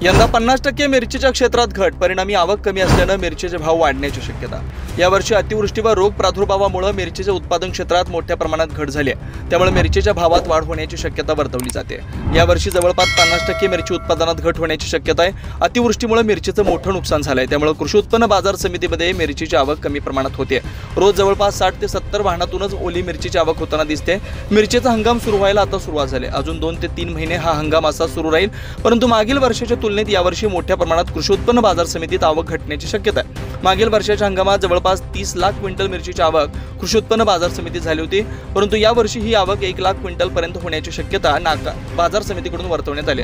यंदा 50% मिरचीच्या क्षेत्रात घट, परिणामी आवक कमी असल्याने मिरचीचे भाव वाढण्याची शक्यता। यावर्षी अतिवृष्टी व रोग प्रादुर्भावामुळे मिरचीच्या उत्पादन क्षेत्रात मोठ्या प्रमाणात घट झाली आहे, त्यामुळे मिरचीच्या भावात वाढ होण्याची शक्यता वर्तवली जाते। यावर्षी जवळपास 50% मिरची उत्पादनात घट होण्याची शक्यता आहे। अतिवृष्टीमुळे मिरचीचं मोठं नुकसान झालंय, त्यामुळे कृषी उत्पन्न बाजार समितीमध्ये मिरचीची आवक कमी प्रमाणात होते। रोज जवळपास 60 ते 70 वाहनातूनच ओली मिरचीची आवक होताना दिसते। मिरचीचा हंगाम सुरू व्हायला आता सुरुवात झाली, अजून 2 ते 3 महिने हा हंगाम असा सुरू राहील, परंतु मागील वर्षाच्या तुलनेत यावर्षी मोठ्या प्रमाणात कृषी उत्पन्न बाजार समितीत आवक घटण्याची शक्यता आहे। मागील वर्षाच्या हंगामात जवळपास 30 लाख क्विंटल मिरचीची आवक कृषी उत्पन्न बाजार समितीत झाली होती, परंतु यावर्षी ही आवक 1 लाख क्विंटल पर्यंत होण्याची शक्यता बाजार समितीकडून वर्तवण्यात आली।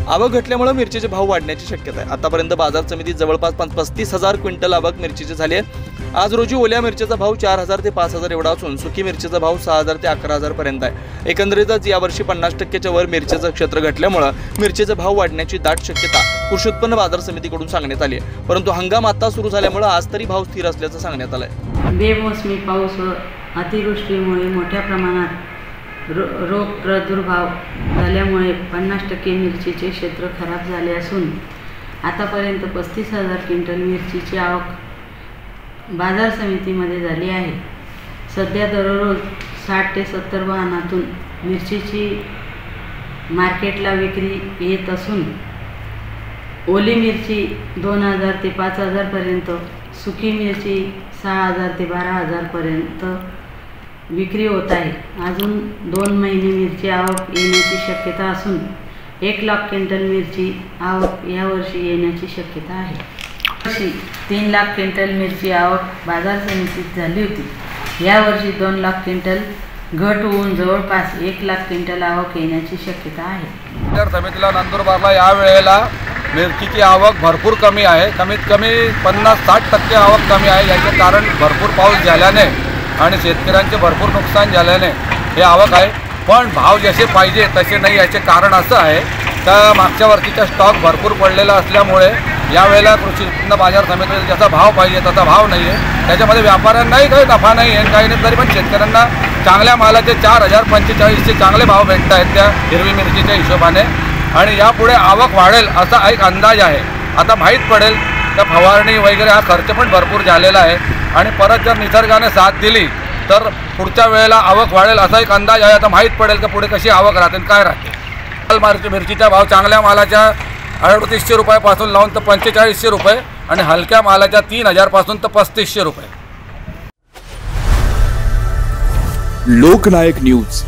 आवक घटल्यामुळे मिरचीचे भाव वाढण्याची शक्यता आहे। आतापर्यंत बाजार समितीत जवळपास 35,000 क्विंटल आवक मिरचीची झाली आहे। आज रोजी ओल्या मिरचीचा भाव 4,000 ते 5,000 एवढा असून सुकी मिरचीचा भाव 6,000 ते 11,000 पर्यंत आहे। एकंदरीतच यावर्षी 50%च्या वर मिरचीचं क्षेत्र घटल्यामुळे मिरचीचे भाव वाढण्याची दाट शक्यता कृषी उत्पन्न बाजार समितीकडून सांगण्यात आली आहे, परंतु हंगाम आता सुरू झाल्यामुळे आज तरी भाव स्थिर असल्याचं सांगण्यात आलं आहे। बेमोसमी पाऊस व अतिवृष्टीमुळे मोठ्या प्रमाणात रोग प्रादुर्भाव झाल्यामुळे 50% मिरचीचे क्षेत्र खराब झाले असून आतापर्यंत 35,000 क्विंटल मिरचीची आवक बाजार समितीमध्ये झाली आहे। सध्या दररोज 60 ते 70 वाहनातून मिरचीची मार्केटला विक्री येत असून ओली मिरची 2,000 ते 5,000 पर्यंत, सुकी मिरची 6,000 ते 12,000 पर्यंत विक्री होत आहे। अजून 2 महिने मिरची आवक येण्याची शक्यता असून 1 लाख क्विंटल मिरची आवक यावर्षी येण्याची शक्यता आहे। 3 लाख क्विंटल मिरची आवक बाजार समितीत झाली होती, यावर्षी 2 लाख क्विंटल घट होऊन जवळपास 1 लाख क्विंटल आवक येण्याची शक्यता आहे। बाजार समितीला नंदुरबारला या वेळेला मिरचीची आवक भरपूर कमी आहे, कमीत कमी 50-60% आवक कमी आहे। याचे कारण भरपूर पाऊस झाल्याने आणि शेतकऱ्यांचे भरपूर नुकसान झाल्याने हे आवक आहे, पण भाव जसे पाहिजे तसे नाही। याचे कारण असं आहे का मागच्या वर्षीचा स्टॉक भरपूर पडलेला असल्यामुळे यावेळेला कृषी उत्पन्न बाजार समितीला जसा भाव पाहिजे तसा भाव नाही आहे। त्याच्यामध्ये व्यापाऱ्यांनाही काही नफा नाही आहे, काही नाही, तरी पण शेतकऱ्यांना चांगल्या मालाचे 4,045चे चांगले भाव भेटत आहेत त्या हिरवी मिरचीच्या हिशोबाने, आणि यापुढे आवक वाढेल असा एक अंदाज आहे। आता माहीत पडेल तर फवारणी वगैरे हा खर्च पण भरपूर झालेला आहे, आणि परत जर निसर्गाने साथ दिली तर पुढच्या वेळेला आवक वाढेल असा एक अंदाज आहे। आता माहीत पडेल की पुढे कशी आवक राहते काय राहते। मिरचीचा भाव चांगल्या मालाच्या 3800 रुपयापासून लावून तर 4500 रुपये, आणि हलक्या मालाच्या 3,000 पासून तर 3500 रुपये। लोकनायक न्यूज।